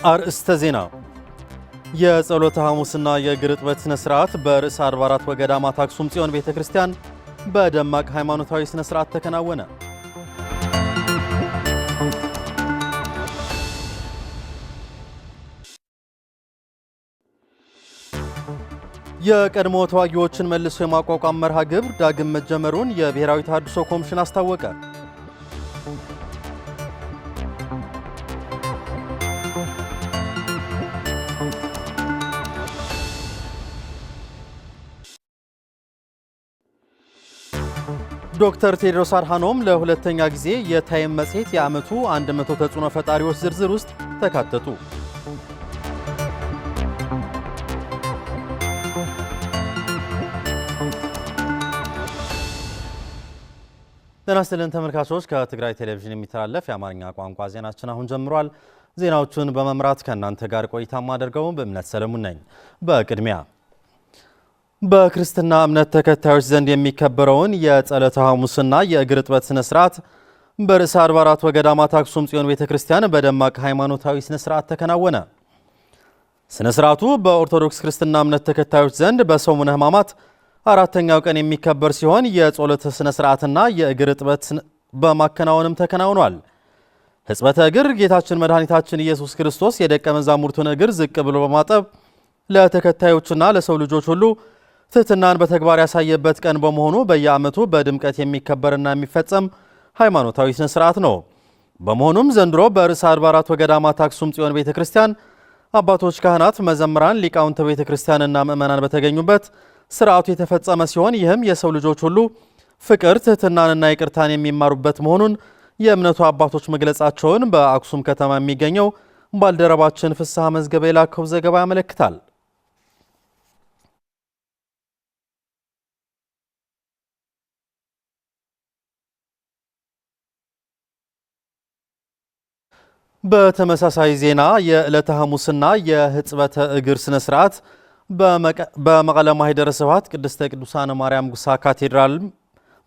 አርእስተ ዜና የጸሎተ ሐሙስና የእግር ጥበት ስነ ስርዓት በርዕሰ አድባራት ወገዳማት አክሱም ጽዮን ቤተክርስቲያን በደማቅ ሃይማኖታዊ ስነ ስርዓት ተከናወነ። የቀድሞ ተዋጊዎችን መልሶ የማቋቋም መርሃ ግብር ዳግም መጀመሩን የብሔራዊ ተሃድሶ ኮሚሽን አስታወቀ። ዶክተር ቴድሮስ አድሃኖም ለሁለተኛ ጊዜ የታይም መጽሔት የዓመቱ 100 ተጽዕኖ ፈጣሪዎች ዝርዝር ውስጥ ተካተቱ። ጤና ይስጥልን ተመልካቾች፣ ከትግራይ ቴሌቪዥን የሚተላለፍ የአማርኛ ቋንቋ ዜናችን አሁን ጀምሯል። ዜናዎቹን በመምራት ከእናንተ ጋር ቆይታ ማደርገው በእምነት ሰለሞን ነኝ። በቅድሚያ በክርስትና እምነት ተከታዮች ዘንድ የሚከበረውን የጸሎተ ሐሙስና የእግር ጥበት ስነ ስርዓት በርዕሰ አድባራት ወገዳማት አክሱም ጽዮን ቤተክርስቲያን በደማቅ ሃይማኖታዊ ስነ ስርዓት ተከናወነ። ስነ ስርዓቱ በኦርቶዶክስ ክርስትና እምነት ተከታዮች ዘንድ በሰሙነ ሕማማት አራተኛው ቀን የሚከበር ሲሆን የጸሎተ ስነ ስርዓትና የእግር ጥበት በማከናወንም ተከናውኗል። ሕጽበተ እግር ጌታችን መድኃኒታችን ኢየሱስ ክርስቶስ የደቀ መዛሙርቱን እግር ዝቅ ብሎ በማጠብ ለተከታዮችና ለሰው ልጆች ሁሉ ትሕትናን በተግባር ያሳየበት ቀን በመሆኑ በየዓመቱ በድምቀት የሚከበርና የሚፈጸም ሃይማኖታዊ ስነ ስርዓት ነው። በመሆኑም ዘንድሮ በርዕሰ አድባራት ወገዳማት አክሱም ጽዮን ቤተክርስቲያን አባቶች፣ ካህናት፣ መዘምራን፣ ሊቃውንተ ቤተክርስቲያንና ምእመናን በተገኙበት ስርዓቱ የተፈጸመ ሲሆን ይህም የሰው ልጆች ሁሉ ፍቅር፣ ትሕትናንና ይቅርታን የሚማሩበት መሆኑን የእምነቱ አባቶች መግለጻቸውን በአክሱም ከተማ የሚገኘው ባልደረባችን ፍስሐ መዝገበ የላከው ዘገባ ያመለክታል። በተመሳሳይ ዜና የዕለተ ሐሙስና የሕጽበተ እግር ስነ ስርዓት በመቀለ ማኅደረ ስብሐት ቅድስተ ቅዱሳን ማርያም ጉሳ ካቴድራል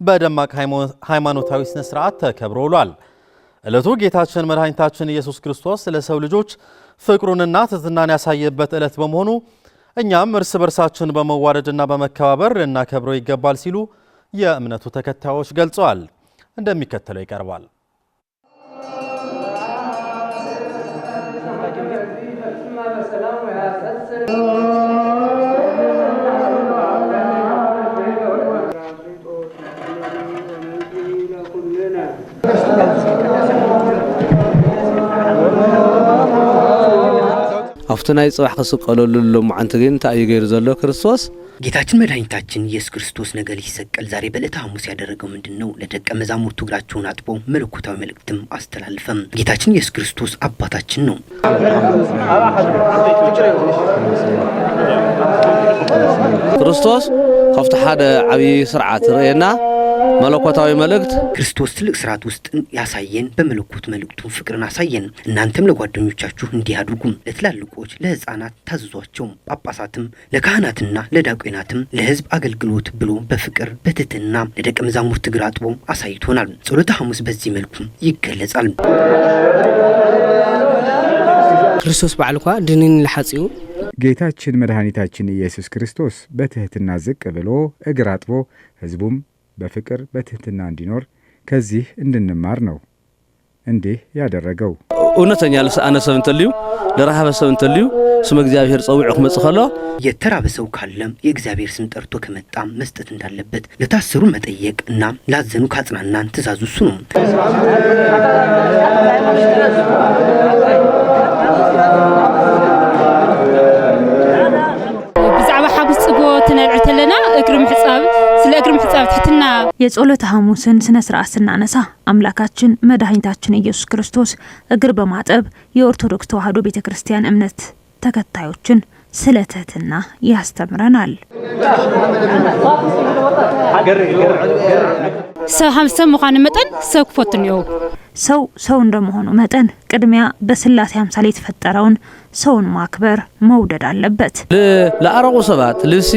በደማቅ ሃይማኖታዊ ስነ ስርዓት ተከብሮ ውሏል። ዕለቱ ጌታችን መድኃኒታችን ኢየሱስ ክርስቶስ ለሰው ልጆች ፍቅሩንና ትሕትናን ያሳየበት ዕለት በመሆኑ እኛም እርስ በርሳችን በመዋደድና በመከባበር ልናከብረው ይገባል ሲሉ የእምነቱ ተከታዮች ገልጸዋል። እንደሚከተለው ይቀርባል። አፍተናይ ጽባሕ ከስቀለሉ ማዓንተ ግን እንታይ ገይሩ ዘሎ ክርስቶስ ጌታችን መድኃኒታችን ኢየሱስ ክርስቶስ ነገ ሊሰቀል ዛሬ በዕለተ ሐሙስ ያደረገው ምንድነው? ለደቀ መዛሙርቱ እግራቸውን አጥቦ መለኮታዊ መልእክትም አስተላልፈም። ጌታችን ኢየሱስ ክርስቶስ አባታችን ነው። ክርስቶስ ከፍተ ሓደ ዓብይ ስርዓት ርኤና መለኮታዊ መልእክት ክርስቶስ ትልቅ ስርዓት ውስጥ ያሳየን፣ በመለኮት መልእክቱ ፍቅርን አሳየን። እናንተም ለጓደኞቻችሁ እንዲህ አድርጉ፣ ለትላልቆች ለሕፃናት ታዘዟቸው፣ ጳጳሳትም ለካህናትና ለዲያቆናትም ለሕዝብ አገልግሎት ብሎ በፍቅር በትሕትና ለደቀ መዛሙርት እግር አጥቦ አሳይቶናል። ጸሎተ ሐሙስ በዚህ መልኩ ይገለጻል። ክርስቶስ በዓልኳ ድንን ለሐጺኡ ጌታችን መድኃኒታችን ኢየሱስ ክርስቶስ በትሕትና ዝቅ ብሎ እግር አጥቦ ሕዝቡም በፍቅር በትሕትና እንዲኖር ከዚህ እንድንማር ነው እንዲህ ያደረገው። እውነተኛ ለሰአነ ሰብ እንተልዩ ለረሃበ ሰብ እንተልዩ ስመ እግዚአብሔር ጸዊዑ ክመጽእ ከሎ የተራበ ሰው ካለም የእግዚአብሔር ስም ጠርቶ ከመጣ መስጠት እንዳለበት፣ ለታሰሩ መጠየቅ እና ላዘኑ ካጽናናን ትእዛዙ እሱ ነው። ብዛዕባ ሐሙስ ጽግቦ ትነልዕል ተለና እግር ምሕጻብ ስለ እግር ምሕጻብ ትሕትና የጸሎተ ሐሙስን ስነ ስርዓት ስናነሳ አምላካችን መድኃኒታችን ኢየሱስ ክርስቶስ እግር በማጠብ የኦርቶዶክስ ተዋሕዶ ቤተክርስቲያን እምነት ተከታዮችን ስለ ትሕትና ያስተምረናል። ሰብ ሐምሰብ ምዃኑ መጠን ሰብ ክፈትንዮ ሰው እንደመሆኑ መጠን ቅድሚያ በስላሴ አምሳል የተፈጠረውን ሰውን ማክበር መውደድ አለበት። ለአረቁ ሰባት ልብሲ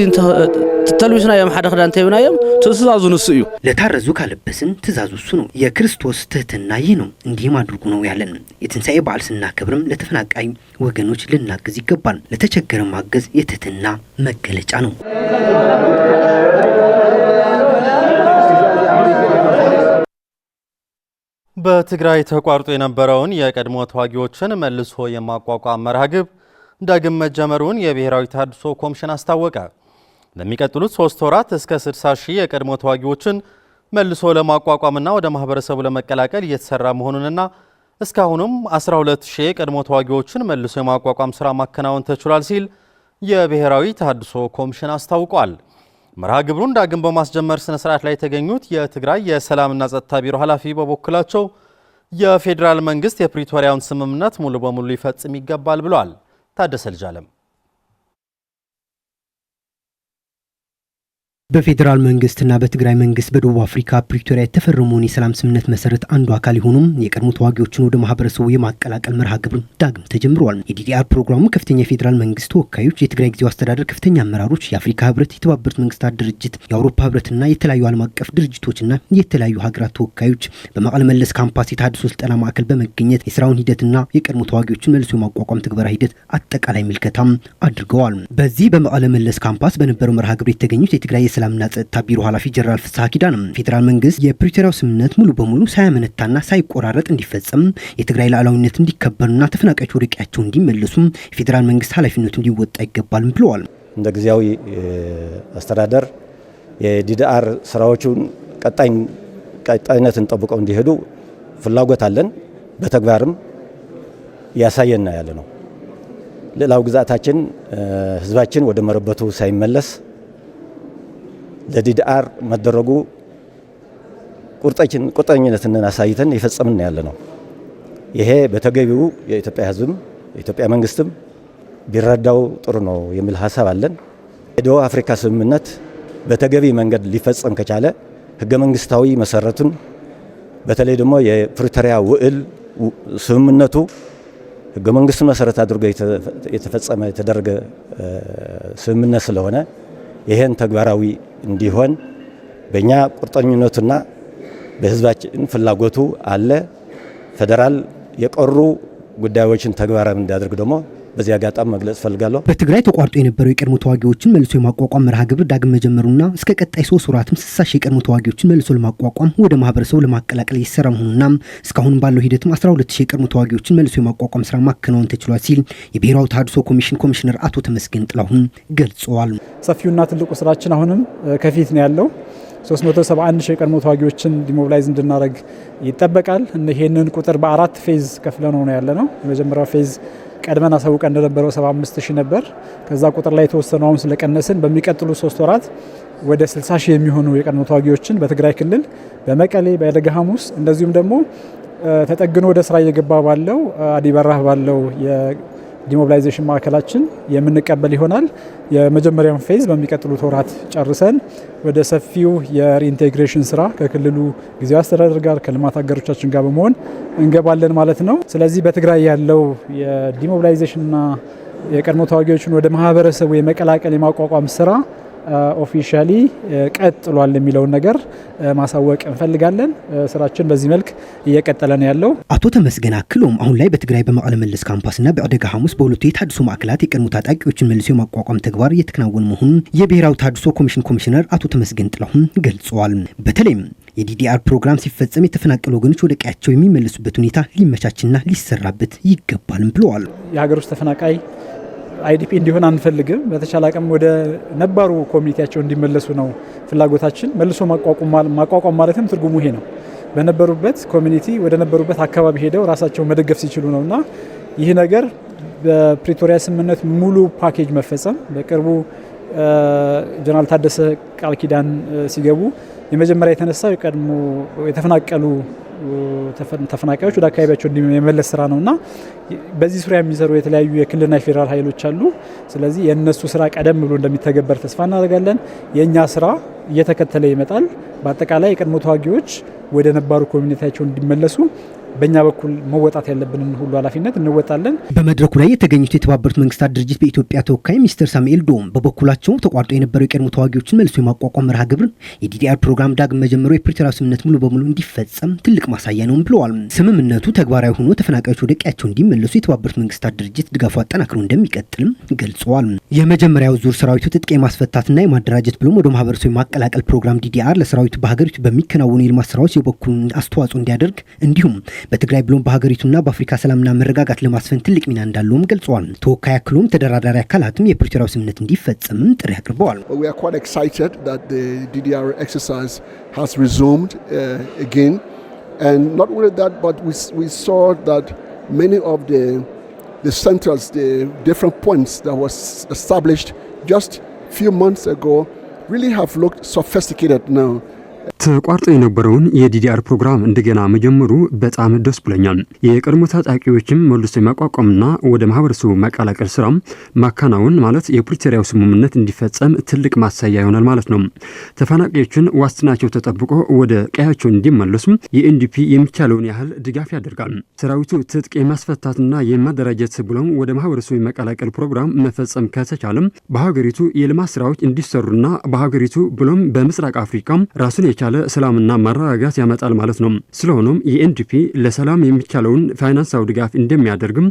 ተልብስና ያም ሓደ ክዳን ተይብናዮም ትእዛዙ ንሱ እዩ። ለታረዙ ካለበስን ትእዛዙ እሱ ነው። የክርስቶስ ትህትና ይህ ነው። እንዲህም አድርጉ ነው ያለን። የትንሣኤ በዓል ስናከብርም ለተፈናቃይ ወገኖች ልናግዝ ይገባል። ለተቸገረ ማገዝ የትህትና መገለጫ ነው። በትግራይ ተቋርጦ የነበረውን የቀድሞ ተዋጊዎችን መልሶ የማቋቋም መርሃ ግብር ዳግም መጀመሩን የብሔራዊ ተሃድሶ ኮሚሽን አስታወቀ። ለሚቀጥሉት 3 ወራት እስከ 60 ሺህ የቀድሞ ተዋጊዎችን መልሶ ለማቋቋምና ወደ ማህበረሰቡ ለመቀላቀል እየተሰራ መሆኑንና እስካሁንም 12 ሺህ የቀድሞ ተዋጊዎችን መልሶ የማቋቋም ስራ ማከናወን ተችሏል ሲል የብሔራዊ ተሃድሶ ኮሚሽን አስታውቋል። መርሃ ግብሩን ዳግም በማስጀመር ስነ ስርዓት ላይ የተገኙት የትግራይ የሰላምና ጸጥታ ቢሮ ኃላፊ በበኩላቸው የፌዴራል መንግስት የፕሪቶሪያውን ስምምነት ሙሉ በሙሉ ሊፈጽም ይገባል ብለዋል። ታደሰ ልጅ አለም በፌዴራል መንግስትና በትግራይ መንግስት በደቡብ አፍሪካ ፕሪቶሪያ የተፈረመውን የሰላም ስምምነት መሰረት አንዱ አካል የሆኑም የቀድሞ ተዋጊዎችን ወደ ማህበረሰቡ የማቀላቀል መርሃ ግብር ዳግም ተጀምሯል። የዲዲአር ፕሮግራሙ ከፍተኛ የፌዴራል መንግስት ተወካዮች፣ የትግራይ ጊዜያዊ አስተዳደር ከፍተኛ አመራሮች፣ የአፍሪካ ህብረት፣ የተባበሩት መንግስታት ድርጅት፣ የአውሮፓ ህብረትና የተለያዩ ዓለም አቀፍ ድርጅቶችና የተለያዩ ሀገራት ተወካዮች በመቀለ መለስ ካምፓስ የታድሶ ስልጠና ማዕከል በመገኘት የስራውን ሂደትና የቀድሞ ተዋጊዎችን መልሶ የማቋቋም ትግበራ ሂደት አጠቃላይ ምልከታም አድርገዋል። በዚህ በመቀለ መለስ ካምፓስ በነበረው መርሃ ግብር የተገኙት የትግራይ ሰላምና ጸጥታ ቢሮ ኃላፊ ጀነራል ፍስሐ ኪዳን ፌዴራል መንግስት የፕሪቶሪያው ስምምነት ሙሉ በሙሉ ሳያመነታና ሳይቆራረጥ እንዲፈጸም የትግራይ ሉዓላዊነት እንዲከበርና ተፈናቃዮች ወደ ቀያቸው እንዲመለሱ ፌዴራል መንግስት ኃላፊነቱን ሊወጣ ይገባል ብለዋል። እንደ ጊዜያዊ አስተዳደር የዲዲአር ስራዎቹን ቀጣይነትን ጠብቀው እንዲሄዱ ፍላጎት አለን። በተግባርም ያሳየና ያለ ነው። ሌላው ግዛታችን ህዝባችን ወደ መረበቱ ሳይመለስ ለዲዲአር መደረጉ ቁርጠኝነትን አሳይተን የፈጸምን ያለ ነው። ይሄ በተገቢው የኢትዮጵያ ህዝብም የኢትዮጵያ መንግስትም ቢረዳው ጥሩ ነው የሚል ሐሳብ አለን። የደቡብ አፍሪካ ስምምነት በተገቢ መንገድ ሊፈጸም ከቻለ ህገ መንግስታዊ መሰረቱን በተለይ ደግሞ የፕሪቶሪያ ውል ስምምነቱ ህገ መንግስቱን መሰረት አድርጎ የተደረገ ስምምነት ስለሆነ ይሄን ተግባራዊ እንዲሆን በእኛ ቁርጠኝነቱና በህዝባችን ፍላጎቱ አለ። ፌደራል የቀሩ ጉዳዮችን ተግባራዊ እንዲያደርግ ደግሞ በዚህ አጋጣሚ መግለጽ ፈልጋለሁ። በትግራይ ተቋርጦ የነበረው የቀድሞ ተዋጊዎችን መልሶ የማቋቋም መርሃ ግብር ዳግም መጀመሩና እስከ ቀጣይ 3 ወራትም 60 ሺህ የቀድሞ ተዋጊዎችን መልሶ ለማቋቋም ወደ ማህበረሰቡ ለማቀላቀል እየተሰራ መሆኑና እስካሁን ባለው ሂደትም 12 ሺህ የቀድሞ ተዋጊዎችን መልሶ የማቋቋም ስራ ማከናወን ተችሏል ሲል የብሔራዊ ተሃድሶ ኮሚሽን ኮሚሽነር አቶ ተመስገን ጥላሁን ገልጸዋል። ሰፊውና ትልቁ ስራችን አሁንም ከፊት ነው ያለው። 371 ሺህ የቀድሞ ተዋጊዎችን ዲሞቢላይዝ እንድናደርግ ይጠበቃል። ይሄንን ቁጥር በ4 ፌዝ ከፍለነው ነው ያለነው። የመጀመሪያው ፌዝ ቀድመን አሳውቀን እንደነበረው 75 ሺህ ነበር። ከዛ ቁጥር ላይ የተወሰነው አሁን ስለቀነስን በሚቀጥሉ 3 ወራት ወደ 60 ሺህ የሚሆኑ የቀድሞ ተዋጊዎችን በትግራይ ክልል በመቀሌ በደጋ ሐሙስ እንደዚሁም ደግሞ ተጠግኖ ወደ ስራ እየገባ ባለው አዲበራህ ባለው የዲሞቢላይዜሽን ማዕከላችን የምንቀበል ይሆናል። የመጀመሪያውን ፌዝ በሚቀጥሉት ወራት ጨርሰን ወደ ሰፊው የሪኢንቴግሬሽን ስራ ከክልሉ ጊዜያዊ አስተዳደር ጋር ከልማት አጋሮቻችን ጋር በመሆን እንገባለን ማለት ነው። ስለዚህ በትግራይ ያለው የዲሞቢላይዜሽንና የቀድሞ ተዋጊዎችን ወደ ማህበረሰቡ የመቀላቀል የማቋቋም ስራ ኦፊሻሊ ቀጥሏል የሚለውን ነገር ማሳወቅ እንፈልጋለን። ስራችን በዚህ መልክ እየቀጠለ ነው ያለው። አቶ ተመስገን አክሎም አሁን ላይ በትግራይ በመቀለ መለስ ካምፓስና በደጋ ሐሙስ በሁለቱ የታድሶ ማዕከላት የቀድሞ ታጣቂዎችን መልሶ የማቋቋም ተግባር እየተከናወነ መሆኑን የብሔራዊ ታድሶ ኮሚሽን ኮሚሽነር አቶ ተመስገን ጥላሁን ገልጸዋል። በተለይም የዲዲአር ፕሮግራም ሲፈጸም የተፈናቀሉ ወገኖች ወደ ቀያቸው የሚመለሱበት ሁኔታ ሊመቻችና ሊሰራበት ይገባልም ብለዋል። የሀገር ውስጥ ተፈናቃይ አይዲፒ እንዲሆን አንፈልግም። በተቻለ አቅም ወደ ነባሩ ኮሚኒቲያቸው እንዲመለሱ ነው ፍላጎታችን። መልሶ ማቋቋም ማለትም ትርጉሙ ይሄ ነው። በነበሩበት ኮሚኒቲ ወደ ነበሩበት አካባቢ ሄደው ራሳቸውን መደገፍ ሲችሉ ነውና ይህ ነገር በፕሪቶሪያ ስምምነት ሙሉ ፓኬጅ መፈጸም በቅርቡ ጀነራል ታደሰ ቃል ኪዳን ሲገቡ የመጀመሪያ የተነሳው የቀድሞ የተፈናቀሉ ተፈናቃዮች ወደ አካባቢያቸው የመመለስ ስራ ነውና በዚህ ዙሪያ የሚሰሩ የተለያዩ የክልልና የፌዴራል ኃይሎች አሉ። ስለዚህ የእነሱ ስራ ቀደም ብሎ እንደሚተገበር ተስፋ እናደርጋለን። የእኛ ስራ እየተከተለ ይመጣል። በአጠቃላይ የቀድሞ ተዋጊዎች ወደ ነባሩ ኮሚኒቲያቸው እንዲመለሱ በእኛ በኩል መወጣት ያለብንን ሁሉ ኃላፊነት እንወጣለን። በመድረኩ ላይ የተገኙት የተባበሩት መንግስታት ድርጅት በኢትዮጵያ ተወካይ ሚስተር ሳሙኤል ዶም በበኩላቸው ተቋርጦ የነበረው የቀድሞ ተዋጊዎችን መልሶ የማቋቋም መርሃ ግብር የዲዲአር ፕሮግራም ዳግም መጀመሩ የፕሪቶሪያው ስምምነት ሙሉ በሙሉ እንዲፈጸም ትልቅ ማሳያ ነው ብለዋል። ስምምነቱ ተግባራዊ ሆኖ ተፈናቃዮች ወደ ቀያቸው እንዲመለሱ የተባበሩት መንግስታት ድርጅት ድጋፉ አጠናክሮ እንደሚቀጥልም ገልጸዋል። የመጀመሪያው ዙር ሰራዊቱ ትጥቅ የማስፈታትና የማደራጀት ብሎም ወደ ማህበረሰቡ የማቀላቀል ፕሮግራም ዲዲአር ለሰራዊቱ በሀገሪቱ በሚከናወኑ የልማት ስራዎች የበኩሉን አስተዋጽኦ እንዲያደርግ እንዲሁም በትግራይ ብሎም በሀገሪቱና በአፍሪካ ሰላምና መረጋጋት ለማስፈን ትልቅ ሚና እንዳለውም ገልጸዋል። ተወካይ አክሎም ተደራዳሪ አካላትም የፕሪቶሪያው ስምምነት እንዲፈጸምም ጥሪ አቅርበዋል። We are quite excited that the DDR exercise has resumed again, and not only that, but we saw that many of the centers, the different points that was established just few months ago really have looked sophisticated now. ተቋርጦ የነበረውን የዲዲአር ፕሮግራም እንደገና መጀመሩ በጣም ደስ ብሎኛል። የቀድሞ ታጣቂዎችም መልሶ የማቋቋምና ወደ ማህበረሰቡ ማቀላቀል ስራ ማከናወን ማለት የፕሪቶሪያው ስምምነት እንዲፈጸም ትልቅ ማሳያ ይሆናል ማለት ነው። ተፈናቃዮችን ዋስትናቸው ተጠብቆ ወደ ቀያቸው እንዲመለሱ የኤንዲፒ የሚቻለውን ያህል ድጋፍ ያደርጋል። ሰራዊቱ ትጥቅ የማስፈታትና የማደራጀት ብሎም ወደ ማህበረሰቡ የማቀላቀል ፕሮግራም መፈጸም ከተቻለም በሀገሪቱ የልማት ስራዎች እንዲሰሩና በሀገሪቱ ብሎም በምስራቅ አፍሪካ ራሱን የቻለ ሰላምና መረጋጋት ያመጣል ማለት ነው። ስለሆነም የኤንዲፒ ለሰላም የሚቻለውን ፋይናንሳዊ ድጋፍ እንደሚያደርግም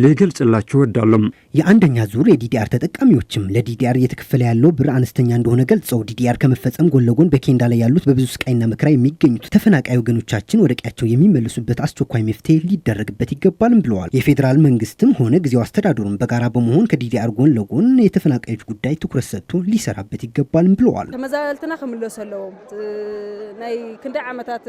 ልገልጽላችሁ እወዳለሁ። የአንደኛ ዙር የዲዲአር ተጠቃሚዎችም ለዲዲአር እየተከፈለ ያለው ብር አነስተኛ እንደሆነ ገልጸው ዲዲአር ከመፈጸም ጎን ለጎን በኬንዳ ላይ ያሉት በብዙ ስቃይና መከራ የሚገኙት ተፈናቃይ ወገኖቻችን ወደ ቀያቸው የሚመለሱበት አስቸኳይ መፍትሄ ሊደረግበት ይገባልም ብለዋል። የፌዴራል መንግስትም ሆነ ጊዜው አስተዳደሩን በጋራ በመሆን ከዲዲአር ጎን ለጎን የተፈናቃዮች ጉዳይ ትኩረት ሰጥቶ ሊሰራበት ይገባልም ብለዋል። ተመዛልትና ከምለሰለው ናይ ክንደ ዓመታት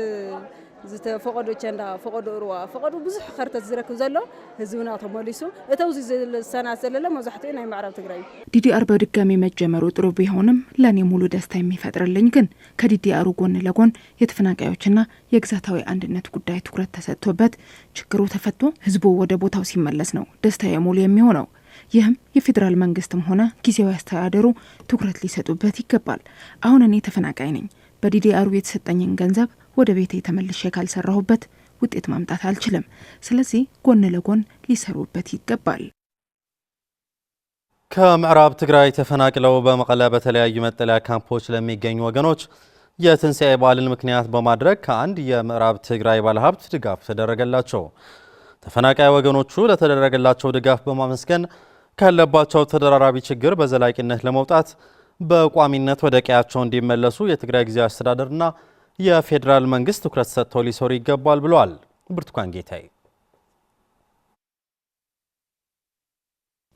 ዝተፈቀዱ ቸንዳ ፈቀዱ ሩዋ ፈቀዱ ብዙሕ ኸርተት ዝረክብ ዘሎ ህዝብና ተመሊሱ እተው ዝሰናት ዘለለ መብዛሕትኡ ናይ ምዕራብ ትግራይ ዲዲአር በድጋሚ መጀመሩ ጥሩ ቢሆንም ለኔ ሙሉ ደስታ የሚፈጥርልኝ ግን ከዲዲአሩ ጎን ለጎን የተፈናቃዮችና የግዛታዊ አንድነት ጉዳይ ትኩረት ተሰጥቶበት ችግሩ ተፈቶ ህዝቡ ወደ ቦታው ሲመለስ ነው ደስታ የሙሉ የሚሆነው። ይህም የፌዴራል መንግስትም ሆነ ጊዜያዊ አስተዳደሩ ትኩረት ሊሰጡበት ይገባል። አሁን እኔ ተፈናቃይ ነኝ። በዲዲአሩ የተሰጠኝን ገንዘብ ወደ ቤቴ ተመልሼ ካልሰራሁበት ውጤት ማምጣት አልችልም። ስለዚህ ጎን ለጎን ሊሰሩበት ይገባል። ከምዕራብ ትግራይ ተፈናቅለው በመቀለ በተለያዩ መጠለያ ካምፖች ለሚገኙ ወገኖች የትንሣኤ በዓልን ምክንያት በማድረግ ከአንድ የምዕራብ ትግራይ ባለሀብት ድጋፍ ተደረገላቸው። ተፈናቃይ ወገኖቹ ለተደረገላቸው ድጋፍ በማመስገን ካለባቸው ተደራራቢ ችግር በዘላቂነት ለመውጣት በቋሚነት ወደ ቀያቸው እንዲመለሱ የትግራይ ጊዜያዊ አስተዳደርና የፌዴራል መንግስት ትኩረት ሰጥተው ሊሰሩ ይገባል ብለዋል። ብርቱካን ጌታዬ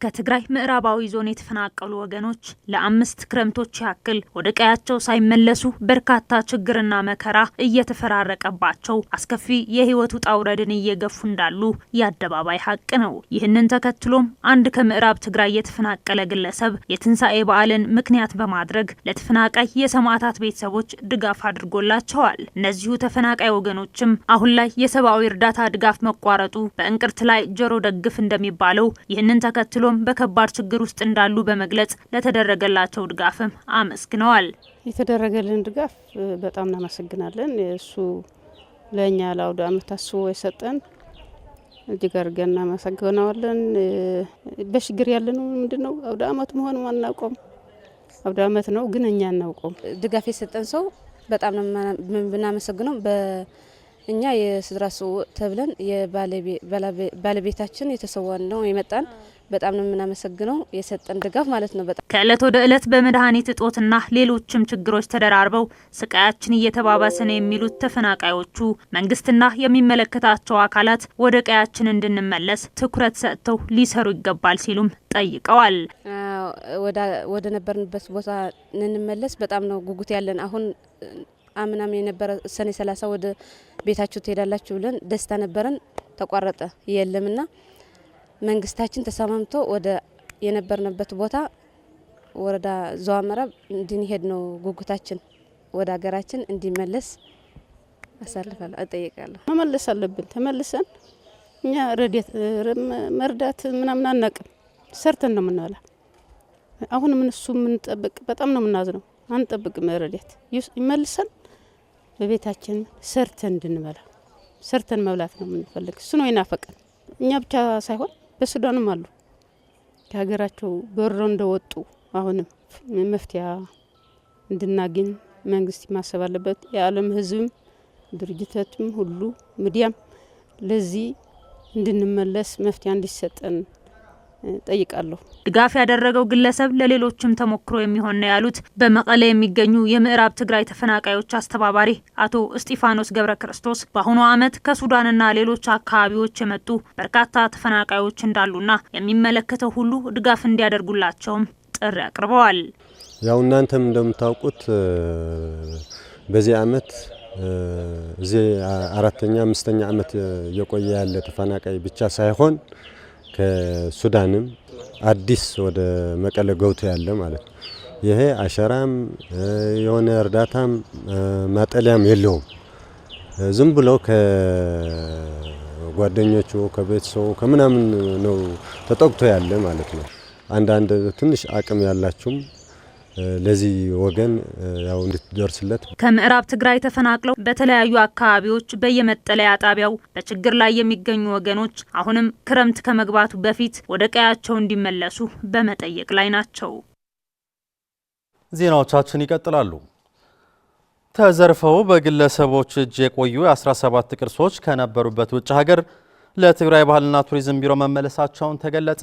ከትግራይ ምዕራባዊ ዞን የተፈናቀሉ ወገኖች ለ5 ክረምቶች ያክል ወደ ቀያቸው ሳይመለሱ በርካታ ችግርና መከራ እየተፈራረቀባቸው አስከፊ የህይወት ውጣ ውረድን እየገፉ እንዳሉ የአደባባይ ሀቅ ነው። ይህንን ተከትሎም አንድ ከምዕራብ ትግራይ የተፈናቀለ ግለሰብ የትንሣኤ በዓልን ምክንያት በማድረግ ለተፈናቃይ የሰማዕታት ቤተሰቦች ድጋፍ አድርጎላቸዋል። እነዚሁ ተፈናቃይ ወገኖችም አሁን ላይ የሰብአዊ እርዳታ ድጋፍ መቋረጡ በእንቅርት ላይ ጆሮ ደግፍ እንደሚባለው ይህንን ተከትሎ በከባድ ችግር ውስጥ እንዳሉ በመግለጽ ለተደረገላቸው ድጋፍም አመስግነዋል። የተደረገልን ድጋፍ በጣም እናመሰግናለን። እሱ ለኛ ለአውደ ዓመት አስቦ የሰጠን እጅግ አድርገን እናመሰግናለን። በችግር ያለነው ምንድነው አውደ ዓመት መሆኑ አናውቀውም። አውደ ዓመት ነው ግን እኛ አናውቀውም። ድጋፍ የሰጠን ሰው በጣም ብናመሰግነው እኛ የስድራ ሰው ተብለን የባለቤታችን የተሰዋን ነው የመጣን በጣም ነው የምናመሰግነው የሰጠን ድጋፍ ማለት ነው። በጣም ከእለት ወደ እለት በመድኃኒት እጦትና ሌሎችም ችግሮች ተደራርበው ስቃያችን እየተባባሰ ነው የሚሉት ተፈናቃዮቹ መንግስትና የሚመለከታቸው አካላት ወደ ቀያችን እንድንመለስ ትኩረት ሰጥተው ሊሰሩ ይገባል ሲሉም ጠይቀዋል። ወደ ነበርንበት ቦታ እንመለስ በጣም ነው ጉጉት ያለን። አሁን አምናም የነበረ ሰኔ 30 ወደ ቤታችሁ ትሄዳላችሁ ብለን ደስታ ነበረን፣ ተቋረጠ የለምና መንግስታችን ተሰማምቶ ወደ የነበርንበት ቦታ ወረዳ ዞዋ ምዕራብ እንድንሄድ ነው ጉጉታችን። ወደ ሀገራችን እንዲመለስ አሳልፋለሁ እጠይቃለሁ። መመለስ አለብን። ተመልሰን እኛ መርዳት ምናምን አናቅም፣ ሰርተን ነው የምንበላ። አሁን ምን እሱ ምን ጠብቅ በጣም ነው የምናዝነው። አንጠብቅም ረዳት ይመልሰን በቤታችን ሰርተን እንድንበላ ሰርተን መብላት ነው የምንፈልግ። እሱ ነው ይናፈቀን። እኛ ብቻ ሳይሆን በሱዳንም አሉ ከሀገራቸው በረው እንደወጡ አሁንም መፍትያ እንድናገኝ መንግስት ማሰብ አለበት። የዓለም ህዝብም ድርጅቶችም ሁሉ ሚዲያም ለዚህ እንድንመለስ መፍትያ እንዲሰጠን ጠይቃለሁ። ድጋፍ ያደረገው ግለሰብ ለሌሎችም ተሞክሮ የሚሆን ነው ያሉት በመቀሌ የሚገኙ የምዕራብ ትግራይ ተፈናቃዮች አስተባባሪ አቶ እስጢፋኖስ ገብረ ክርስቶስ በአሁኑ ዓመት ከሱዳንና ሌሎች አካባቢዎች የመጡ በርካታ ተፈናቃዮች እንዳሉና የሚመለከተው ሁሉ ድጋፍ እንዲያደርጉላቸውም ጥሪ አቅርበዋል። ያው እናንተም እንደምታውቁት በዚህ ዓመት እዚህ አራተኛ አምስተኛ ዓመት የቆየ ያለ ተፈናቃይ ብቻ ሳይሆን ከሱዳንም አዲስ ወደ መቀለ ገብቶ ያለ ማለት ነው። ይሄ አሸራም የሆነ እርዳታም ማጠለያም የለውም። ዝም ብሎ ከጓደኞቹ ከቤተሰቡ ከምናምን ነው ተጠቅቶ ያለ ማለት ነው። አንዳንድ ትንሽ አቅም ያላችሁም ለዚህ ወገን ያው እንድትደርስለት ከምዕራብ ትግራይ ተፈናቅለው በተለያዩ አካባቢዎች በየመጠለያ ጣቢያው በችግር ላይ የሚገኙ ወገኖች አሁንም ክረምት ከመግባቱ በፊት ወደ ቀያቸው እንዲመለሱ በመጠየቅ ላይ ናቸው። ዜናዎቻችን ይቀጥላሉ። ተዘርፈው በግለሰቦች እጅ የቆዩ 17 ቅርሶች ከነበሩበት ውጭ ሀገር ለትግራይ ባህልና ቱሪዝም ቢሮ መመለሳቸውን ተገለጸ።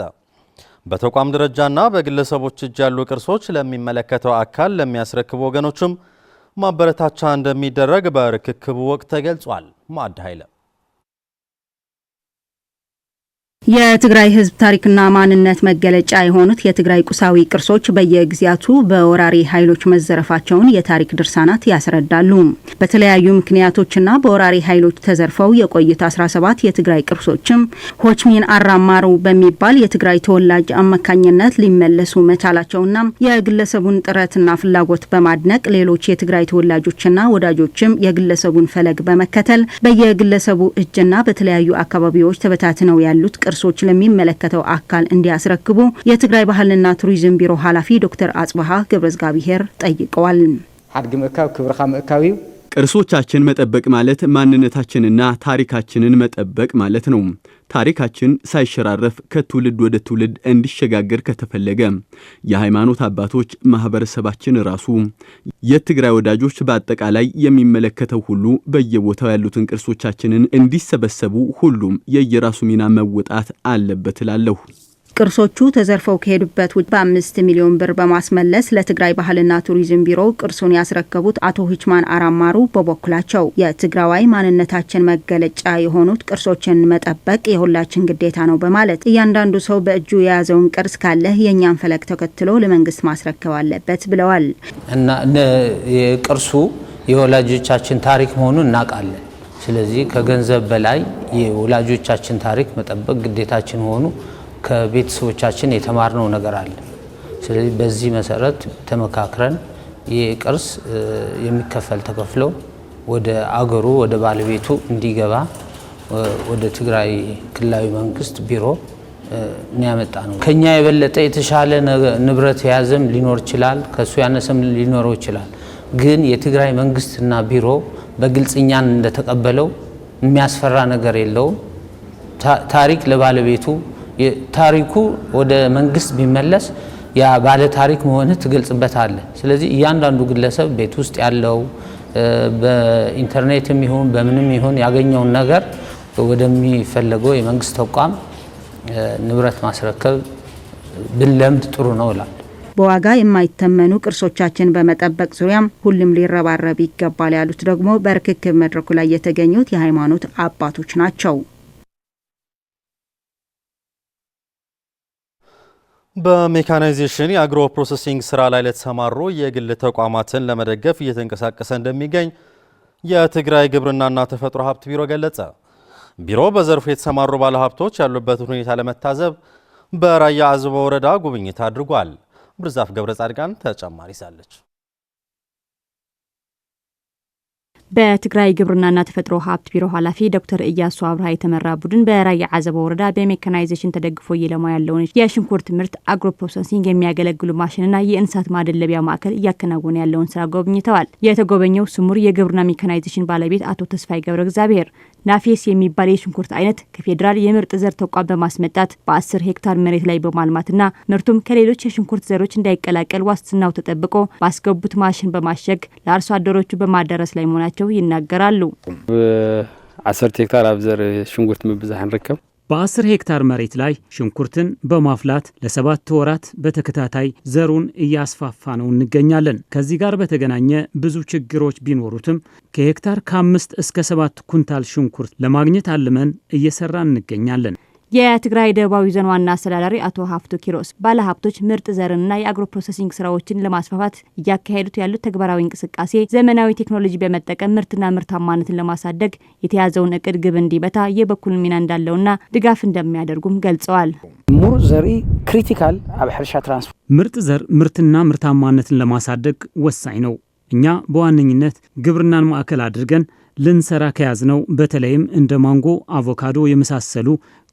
በተቋም ደረጃና በግለሰቦች እጅ ያሉ ቅርሶች ለሚመለከተው አካል ለሚያስረክቡ ወገኖችም ማበረታቻ እንደሚደረግ በርክክቡ ወቅት ተገልጿል። ማዕድ ኃይለ የትግራይ ሕዝብ ታሪክና ማንነት መገለጫ የሆኑት የትግራይ ቁሳዊ ቅርሶች በየጊዜያቱ በወራሪ ኃይሎች መዘረፋቸውን የታሪክ ድርሳናት ያስረዳሉ። በተለያዩ ምክንያቶችና በወራሪ ኃይሎች ተዘርፈው የቆዩት 17 የትግራይ ቅርሶችም ሆችሚን አራማሩ በሚባል የትግራይ ተወላጅ አማካኝነት ሊመለሱ መቻላቸውና የግለሰቡን ጥረትና ፍላጎት በማድነቅ ሌሎች የትግራይ ተወላጆችና ወዳጆችም የግለሰቡን ፈለግ በመከተል በየግለሰቡ እጅና በተለያዩ አካባቢዎች ተበታትነው ያሉት ቅርሶች ለሚመለከተው አካል እንዲያስረክቡ የትግራይ ባህልና ቱሪዝም ቢሮ ኃላፊ ዶክተር አጽባሃ ገብረዝጋቢሄር ጠይቀዋል። ሐድግ ምእካብ ክብርኻ ምእካብ እዩ። ቅርሶቻችን መጠበቅ ማለት ማንነታችንና ታሪካችንን መጠበቅ ማለት ነው። ታሪካችን ሳይሸራረፍ ከትውልድ ወደ ትውልድ እንዲሸጋገር ከተፈለገ የሃይማኖት አባቶች፣ ማህበረሰባችን ራሱ፣ የትግራይ ወዳጆች በአጠቃላይ የሚመለከተው ሁሉ በየቦታው ያሉትን ቅርሶቻችንን እንዲሰበሰቡ ሁሉም የየራሱ ሚና መወጣት አለበት እላለሁ። ቅርሶቹ ተዘርፈው ከሄዱበት ውጭ በ5 ሚሊዮን ብር በማስመለስ ለትግራይ ባህልና ቱሪዝም ቢሮ ቅርሱን ያስረከቡት አቶ ሂችማን አራማሩ በበኩላቸው የትግራዋይ ማንነታችን መገለጫ የሆኑት ቅርሶችን መጠበቅ የሁላችን ግዴታ ነው በማለት እያንዳንዱ ሰው በእጁ የያዘውን ቅርስ ካለ የኛን ፈለግ ተከትሎ ለመንግስት ማስረከብ አለበት ብለዋል። እና የቅርሱ የወላጆቻችን ታሪክ መሆኑን እናውቃለን። ስለዚህ ከገንዘብ በላይ የወላጆቻችን ታሪክ መጠበቅ ግዴታችን ሆኑ ከቤተሰቦቻችን የተማርነው ነገር አለ። ስለዚህ በዚህ መሰረት ተመካክረን የቅርስ የሚከፈል ተከፍለው ወደ አገሩ ወደ ባለቤቱ እንዲገባ ወደ ትግራይ ክልላዊ መንግስት ቢሮ የሚያመጣ ነው። ከኛ የበለጠ የተሻለ ንብረት የያዘም ሊኖር ይችላል፣ ከሱ ያነሰም ሊኖረው ይችላል። ግን የትግራይ መንግስትና ቢሮ በግልጽኛን እንደተቀበለው የሚያስፈራ ነገር የለውም። ታሪክ ለባለቤቱ ታሪኩ ወደ መንግስት ቢመለስ ያ ባለ ታሪክ መሆንህ ትገልጽበታለህ። ስለዚህ እያንዳንዱ ግለሰብ ቤት ውስጥ ያለው በኢንተርኔትም ይሁን በምንም ይሁን ያገኘውን ነገር ወደሚፈለገው የመንግስት ተቋም ንብረት ማስረከብ ብንለምድ ጥሩ ነው ይላል። በዋጋ የማይተመኑ ቅርሶቻችን በመጠበቅ ዙሪያም ሁሉም ሊረባረብ ይገባል ያሉት ደግሞ በርክክብ መድረኩ ላይ የተገኙት የሃይማኖት አባቶች ናቸው። በሜካናይዜሽን የአግሮ ፕሮሰሲንግ ስራ ላይ ለተሰማሩ የግል ተቋማትን ለመደገፍ እየተንቀሳቀሰ እንደሚገኝ የትግራይ ግብርናና ተፈጥሮ ሀብት ቢሮ ገለጸ። ቢሮ በዘርፉ የተሰማሩ ባለሀብቶች ያሉበትን ሁኔታ ለመታዘብ በራያ አዘቦ ወረዳ ጉብኝት አድርጓል። ብርዛፍ ገብረ ጻድቃን ተጨማሪ ሳለች በትግራይ ግብርናና ተፈጥሮ ሀብት ቢሮ ኃላፊ ዶክተር ኢያሱ አብርሃ የተመራ ቡድን በራያ አዘቦ ወረዳ በሜካናይዜሽን ተደግፎ እየለማ ያለውን የሽንኩርት ምርት አግሮ ፕሮሰሲንግ የሚያገለግሉ ማሽንና የእንስሳት ማደለቢያ ማዕከል እያከናወነ ያለውን ስራ ጎብኝተዋል። የተጎበኘው ስሙር የግብርና ሜካናይዜሽን ባለቤት አቶ ተስፋይ ገብረ እግዚአብሔር ናፌስ የሚባል የሽንኩርት አይነት ከፌዴራል የምርጥ ዘር ተቋም በማስመጣት በ10 ሄክታር መሬት ላይ በማልማትና ምርቱም ከሌሎች የሽንኩርት ዘሮች እንዳይቀላቀል ዋስትናው ተጠብቆ ባስገቡት ማሽን በማሸግ ለአርሶ አደሮቹ በማደረስ ላይ መሆናቸው ይናገራሉ። 10 ሄክታር አብዘር ሽንኩርት ምብዛህ እንርከብ በ10 ሄክታር መሬት ላይ ሽንኩርትን በማፍላት ለ7 ወራት በተከታታይ ዘሩን እያስፋፋ ነው እንገኛለን። ከዚህ ጋር በተገናኘ ብዙ ችግሮች ቢኖሩትም ከሄክታር ከ5 እስከ 7 ኩንታል ሽንኩርት ለማግኘት አልመን እየሰራን እንገኛለን። የትግራይ ደቡባዊ ዞን ዋና አስተዳዳሪ አቶ ሀፍቱ ኪሮስ ባለሀብቶች ምርጥ ዘርንና የአግሮ ፕሮሰሲንግ ስራዎችን ለማስፋፋት እያካሄዱት ያሉት ተግባራዊ እንቅስቃሴ ዘመናዊ ቴክኖሎጂ በመጠቀም ምርትና ምርታማነትን ለማሳደግ የተያዘውን እቅድ ግብ እንዲመታ የበኩሉን ሚና እንዳለውና ድጋፍ እንደሚያደርጉም ገልጸዋል። ምርጥ ዘር ክሪቲካል አብ ሕርሻ ትራንስፎርም ምርጥ ዘር ምርትና ምርታማነትን ለማሳደግ ወሳኝ ነው። እኛ በዋነኝነት ግብርናን ማዕከል አድርገን ልንሰራ ከያዝነው በተለይም እንደ ማንጎ፣ አቮካዶ የመሳሰሉ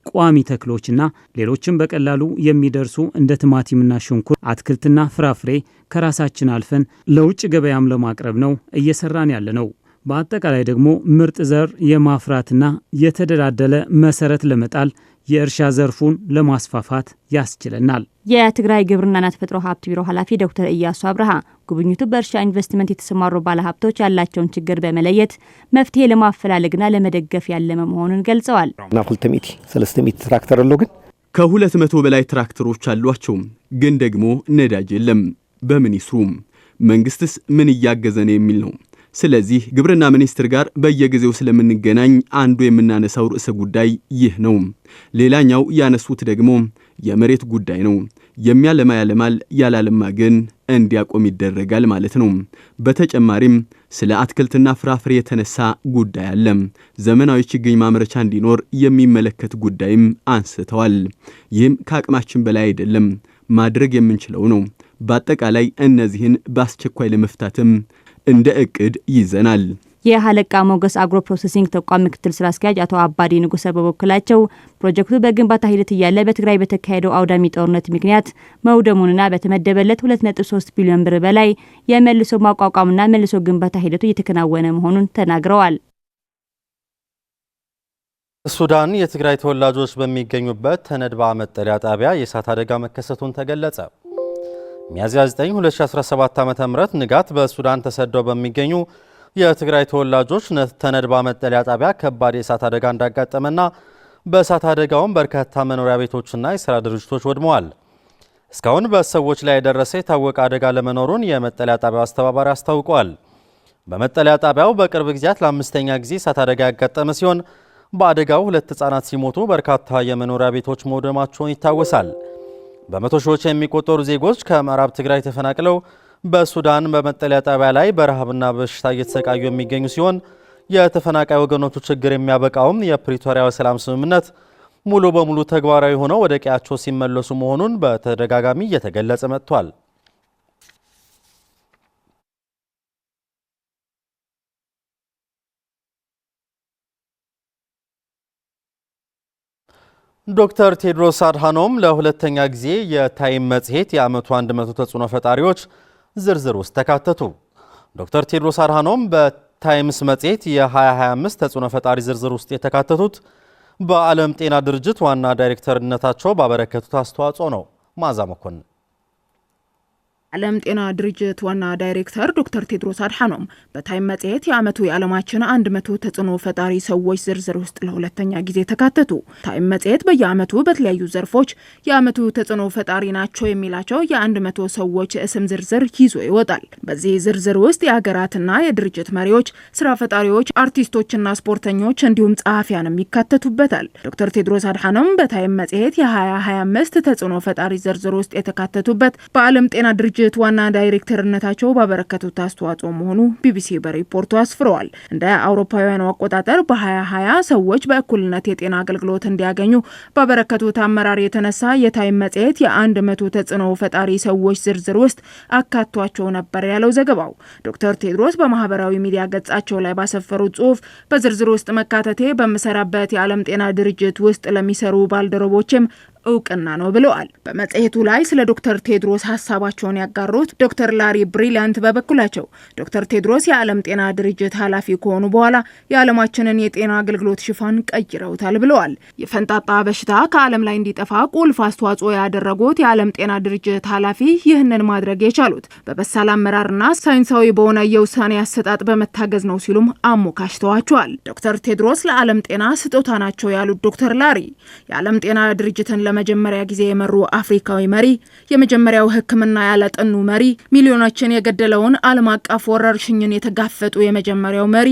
ቋሚ ተክሎችና ሌሎችም በቀላሉ የሚደርሱ እንደ ቲማቲምና ሽንኩርት አትክልትና ፍራፍሬ ከራሳችን አልፈን ለውጭ ገበያም ለማቅረብ ነው እየሰራን ያለነው። በአጠቃላይ ደግሞ ምርጥ ዘር የማፍራትና የተደላደለ መሰረት ለመጣል የእርሻ ዘርፉን ለማስፋፋት ያስችለናል። የትግራይ ግብርናና ተፈጥሮ ሀብት ቢሮ ኃላፊ ዶክተር ኢያሱ አብርሃ ጉብኝቱ በእርሻ ኢንቨስትመንት የተሰማሩ ባለሀብቶች ያላቸውን ችግር በመለየት መፍትሄ ለማፈላለግና ለመደገፍ ያለመ መሆኑን ገልጸዋል። ና 300 ትራክተር አለው ግን ከ200 በላይ ትራክተሮች አሏቸው። ግን ደግሞ ነዳጅ የለም። በምን ይስሩም? መንግስትስ ምን እያገዘነ የሚል ነው። ስለዚህ ግብርና ሚኒስትር ጋር በየጊዜው ስለምንገናኝ አንዱ የምናነሳው ርዕሰ ጉዳይ ይህ ነው። ሌላኛው ያነሱት ደግሞ የመሬት ጉዳይ ነው። የሚያለማ ያለማል፣ ያላለማ ግን እንዲያቆም ይደረጋል ማለት ነው። በተጨማሪም ስለ አትክልትና ፍራፍሬ የተነሳ ጉዳይ አለ። ዘመናዊ ችግኝ ማምረቻ እንዲኖር የሚመለከት ጉዳይም አንስተዋል። ይህም ከአቅማችን በላይ አይደለም፣ ማድረግ የምንችለው ነው። በአጠቃላይ እነዚህን በአስቸኳይ ለመፍታትም እንደ እቅድ ይዘናል። የሀለቃ ሞገስ አግሮ ፕሮሰሲንግ ተቋም ምክትል ስራ አስኪያጅ አቶ አባዲ ንጉሰ በበኩላቸው ፕሮጀክቱ በግንባታ ሂደት እያለ በትግራይ በተካሄደው አውዳሚ ጦርነት ምክንያት መውደሙንና በተመደበለት 2.3 ቢሊዮን ብር በላይ የመልሶ ማቋቋምና መልሶ ግንባታ ሂደቱ እየተከናወነ መሆኑን ተናግረዋል። ሱዳን የትግራይ ተወላጆች በሚገኙበት ተነድባ መጠለያ ጣቢያ የእሳት አደጋ መከሰቱን ተገለጸ። ሚያዝያ 9 2017 ዓ.ም ንጋት በሱዳን ተሰደው በሚገኙ የትግራይ ተወላጆች ተነድባ መጠለያ ጣቢያ ከባድ የእሳት አደጋ እንዳጋጠመና በእሳት አደጋውም በርካታ መኖሪያ ቤቶችና የሥራ ድርጅቶች ወድመዋል። እስካሁን በሰዎች ላይ የደረሰ የታወቀ አደጋ ለመኖሩን የመጠለያ ጣቢያው አስተባባሪ አስታውቋል። በመጠለያ ጣቢያው በቅርብ ጊዜያት ለ5ኛ ጊዜ እሳት አደጋ ያጋጠመ ሲሆን በአደጋው 2 ሕፃናት ሲሞቱ በርካታ የመኖሪያ ቤቶች መውደማቸውን ይታወሳል። በመቶ ሺዎች የሚቆጠሩ ዜጎች ከምዕራብ ትግራይ ተፈናቅለው በሱዳን በመጠለያ ጣቢያ ላይ በረሃብና በሽታ እየተሰቃዩ የሚገኙ ሲሆን የተፈናቃይ ወገኖቹ ችግር የሚያበቃውም የፕሪቶሪያው ሰላም ስምምነት ሙሉ በሙሉ ተግባራዊ ሆነው ወደ ቀያቸው ሲመለሱ መሆኑን በተደጋጋሚ እየተገለጸ መጥቷል። ዶክተር ቴድሮስ አድሃኖም ለሁለተኛ ጊዜ የታይም መጽሔት የዓመቱ 100 ተጽዕኖ ፈጣሪዎች ዝርዝር ውስጥ ተካተቱ። ዶክተር ቴድሮስ አድሃኖም በታይምስ መጽሔት የ2025 ተጽዕኖ ፈጣሪ ዝርዝር ውስጥ የተካተቱት በዓለም ጤና ድርጅት ዋና ዳይሬክተርነታቸው ባበረከቱት አስተዋጽኦ ነው። ማዛ መኮንን ዓለም ጤና ድርጅት ዋና ዳይሬክተር ዶክተር ቴድሮስ አድሃኖም በታይም መጽሔት የዓመቱ የዓለማችን 100 ተጽዕኖ ፈጣሪ ሰዎች ዝርዝር ውስጥ ለሁለተኛ ጊዜ ተካተቱ። ታይም መጽሔት በየዓመቱ በተለያዩ ዘርፎች የዓመቱ ተጽዕኖ ፈጣሪ ናቸው የሚላቸው የ100 ሰዎች ስም ዝርዝር ይዞ ይወጣል። በዚህ ዝርዝር ውስጥ የሀገራትና የድርጅት መሪዎች፣ ስራ ፈጣሪዎች፣ አርቲስቶችና ስፖርተኞች እንዲሁም ጸሐፊያንም ይካተቱበታል። ዶክተር ቴድሮስ አድሃኖም በታይም መጽሔት የ2025 ተጽዕኖ ፈጣሪ ዝርዝር ውስጥ የተካተቱበት በዓለም ጤና ድርጅት ድርጅት ዋና ዳይሬክተርነታቸው ባበረከቱት አስተዋጽኦ መሆኑ ቢቢሲ በሪፖርቱ አስፍረዋል። እንደ አውሮፓውያኑ አቆጣጠር በ2020 ሰዎች በእኩልነት የጤና አገልግሎት እንዲያገኙ ባበረከቱት አመራር የተነሳ የታይም መጽሔት የ100 ተጽዕኖ ፈጣሪ ሰዎች ዝርዝር ውስጥ አካቷቸው ነበር ያለው ዘገባው። ዶክተር ቴድሮስ በማህበራዊ ሚዲያ ገጻቸው ላይ ባሰፈሩት ጽሑፍ በዝርዝር ውስጥ መካተቴ በመሰራበት የዓለም ጤና ድርጅት ውስጥ ለሚሰሩ ባልደረቦችም እውቅና ነው ብለዋል። በመጽሔቱ ላይ ስለ ዶክተር ቴድሮስ ሀሳባቸውን ያጋሩት ዶክተር ላሪ ብሪሊያንት በበኩላቸው ዶክተር ቴድሮስ የዓለም ጤና ድርጅት ኃላፊ ከሆኑ በኋላ የዓለማችንን የጤና አገልግሎት ሽፋን ቀይረውታል ብለዋል። የፈንጣጣ በሽታ ከዓለም ላይ እንዲጠፋ ቁልፍ አስተዋጽኦ ያደረጉት የዓለም ጤና ድርጅት ኃላፊ ይህንን ማድረግ የቻሉት በበሳል አመራርና ሳይንሳዊ በሆነ የውሳኔ አሰጣጥ በመታገዝ ነው ሲሉም አሞካሽተዋቸዋል። ዶክተር ቴድሮስ ለዓለም ጤና ስጦታ ናቸው ያሉት ዶክተር ላሪ የዓለም ጤና ድርጅትን ለመጀመሪያ ጊዜ የመሩ አፍሪካዊ መሪ፣ የመጀመሪያው ሕክምና ያለጠኑ መሪ፣ ሚሊዮኖችን የገደለውን ዓለም አቀፍ ወረርሽኝን የተጋፈጡ የመጀመሪያው መሪ፣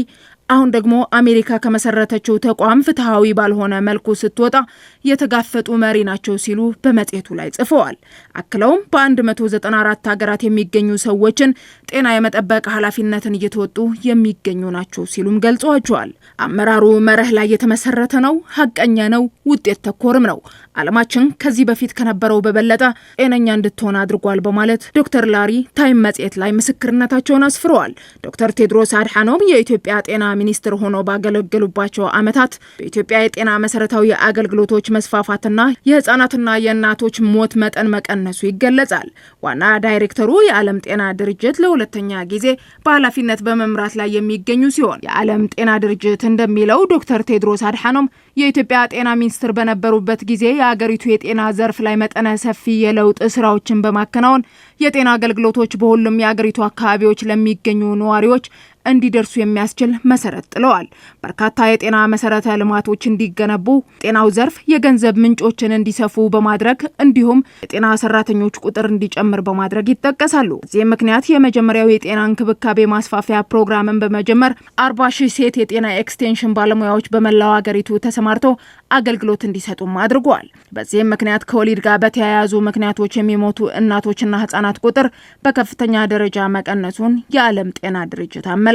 አሁን ደግሞ አሜሪካ ከመሰረተችው ተቋም ፍትሃዊ ባልሆነ መልኩ ስትወጣ የተጋፈጡ መሪ ናቸው ሲሉ በመጽሔቱ ላይ ጽፈዋል። አክለውም በ194 ሀገራት የሚገኙ ሰዎችን ጤና የመጠበቅ ኃላፊነትን እየተወጡ የሚገኙ ናቸው ሲሉም ገልጸዋቸዋል። አመራሩ መርህ ላይ የተመሰረተ ነው፣ ሀቀኛ ነው፣ ውጤት ተኮርም ነው። ዓለማችን ከዚህ በፊት ከነበረው በበለጠ ጤነኛ እንድትሆን አድርጓል በማለት ዶክተር ላሪ ታይም መጽሔት ላይ ምስክርነታቸውን አስፍረዋል። ዶክተር ቴድሮስ አድሓኖም የኢትዮጵያ ጤና ሚኒስትር ሆኖ ባገለገሉባቸው ዓመታት በኢትዮጵያ የጤና መሰረታዊ አገልግሎቶች መስፋፋትና የህፃናትና የእናቶች ሞት መጠን መቀነሱ ይገለጻል። ዋና ዳይሬክተሩ የዓለም ጤና ድርጅት ለሁለተኛ ጊዜ በኃላፊነት በመምራት ላይ የሚገኙ ሲሆን የዓለም ጤና ድርጅት እንደሚለው ዶክተር ቴድሮስ አድሓኖም የኢትዮጵያ ጤና ሚኒስትር በነበሩበት ጊዜ የአገሪቱ የጤና ዘርፍ ላይ መጠነ ሰፊ የለውጥ ስራዎችን በማከናወን የጤና አገልግሎቶች በሁሉም የአገሪቱ አካባቢዎች ለሚገኙ ነዋሪዎች እንዲደርሱ የሚያስችል መሰረት ጥለዋል። በርካታ የጤና መሰረተ ልማቶች እንዲገነቡ፣ ጤናው ዘርፍ የገንዘብ ምንጮችን እንዲሰፉ በማድረግ እንዲሁም የጤና ሰራተኞች ቁጥር እንዲጨምር በማድረግ ይጠቀሳሉ። በዚህም ምክንያት የመጀመሪያው የጤና እንክብካቤ ማስፋፊያ ፕሮግራምን በመጀመር 40,000 ሴት የጤና ኤክስቴንሽን ባለሙያዎች በመላው አገሪቱ ተሰማርተው አገልግሎት እንዲሰጡም አድርገዋል። በዚህም ምክንያት ከወሊድ ጋር በተያያዙ ምክንያቶች የሚሞቱ እናቶችና ህጻናት ቁጥር በከፍተኛ ደረጃ መቀነሱን የዓለም ጤና ድርጅት አመላክቷል።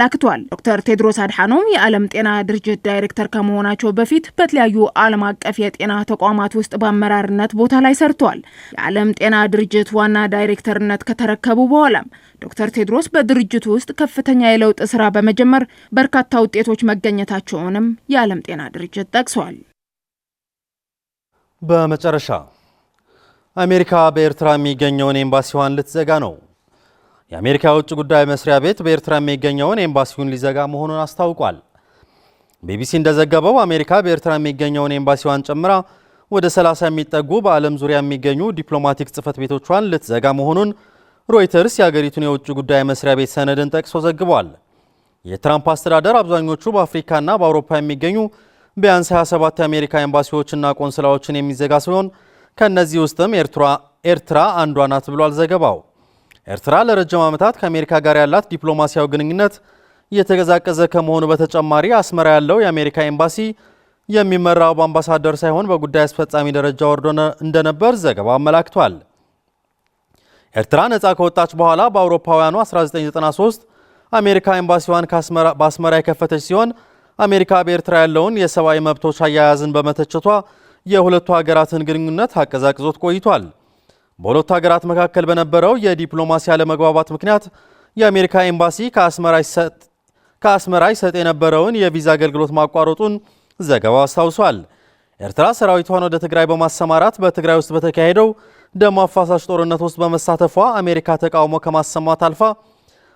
ዶክተር ቴድሮስ አድሓኖም የዓለም ጤና ድርጅት ዳይሬክተር ከመሆናቸው በፊት በተለያዩ ዓለም አቀፍ የጤና ተቋማት ውስጥ በአመራርነት ቦታ ላይ ሰርተዋል። የዓለም ጤና ድርጅት ዋና ዳይሬክተርነት ከተረከቡ በኋላም ዶክተር ቴድሮስ በድርጅቱ ውስጥ ከፍተኛ የለውጥ ስራ በመጀመር በርካታ ውጤቶች መገኘታቸውንም የዓለም ጤና ድርጅት ጠቅሷል። በመጨረሻ አሜሪካ በኤርትራ የሚገኘውን ኤምባሲዋን ልትዘጋ ነው። የአሜሪካ የውጭ ጉዳይ መስሪያ ቤት በኤርትራ የሚገኘውን ኤምባሲውን ሊዘጋ መሆኑን አስታውቋል። ቢቢሲ እንደዘገበው አሜሪካ በኤርትራ የሚገኘውን ኤምባሲዋን ጨምራ ወደ 30 የሚጠጉ በዓለም ዙሪያ የሚገኙ ዲፕሎማቲክ ጽሕፈት ቤቶቿን ልትዘጋ መሆኑን ሮይተርስ የአገሪቱን የውጭ ጉዳይ መስሪያ ቤት ሰነድን ጠቅሶ ዘግቧል። የትራምፕ አስተዳደር አብዛኞቹ በአፍሪካና በአውሮፓ የሚገኙ ቢያንስ 27 የአሜሪካ ኤምባሲዎችና ቆንስላዎችን የሚዘጋ ሲሆን ከነዚህ ውስጥም ኤርትራ አንዷ ናት ብሏል ዘገባው። ኤርትራ ለረጅም ዓመታት ከአሜሪካ ጋር ያላት ዲፕሎማሲያዊ ግንኙነት እየተቀዛቀዘ ከመሆኑ በተጨማሪ አስመራ ያለው የአሜሪካ ኤምባሲ የሚመራው በአምባሳደር ሳይሆን በጉዳይ አስፈጻሚ ደረጃ ወርዶ እንደነበር ዘገባው አመላክቷል። ኤርትራ ነፃ ከወጣች በኋላ በአውሮፓውያኑ 1993 አሜሪካ ኤምባሲዋን በአስመራ የከፈተች ሲሆን አሜሪካ በኤርትራ ያለውን የሰብአዊ መብቶች አያያዝን በመተቸቷ የሁለቱ ሀገራትን ግንኙነት አቀዛቅዞት ቆይቷል። በሁለቱ ሀገራት መካከል በነበረው የዲፕሎማሲ አለመግባባት ምክንያት የአሜሪካ ኤምባሲ ከአስመራ ይሰጥ የነበረውን የቪዛ አገልግሎት ማቋረጡን ዘገባው አስታውሷል። ኤርትራ ሰራዊቷን ወደ ትግራይ በማሰማራት በትግራይ ውስጥ በተካሄደው ደም አፋሳሽ ጦርነት ውስጥ በመሳተፏ አሜሪካ ተቃውሞ ከማሰማት አልፋ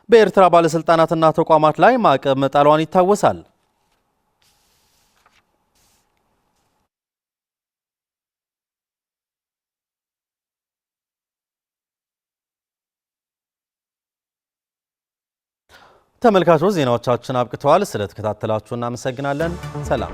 በኤርትራ ባለስልጣናትና ተቋማት ላይ ማዕቀብ መጣሏን ይታወሳል። ተመልካቾች ዜናዎቻችን አብቅተዋል። ስለተከታተላችሁ እናመሰግናለን። ሰላም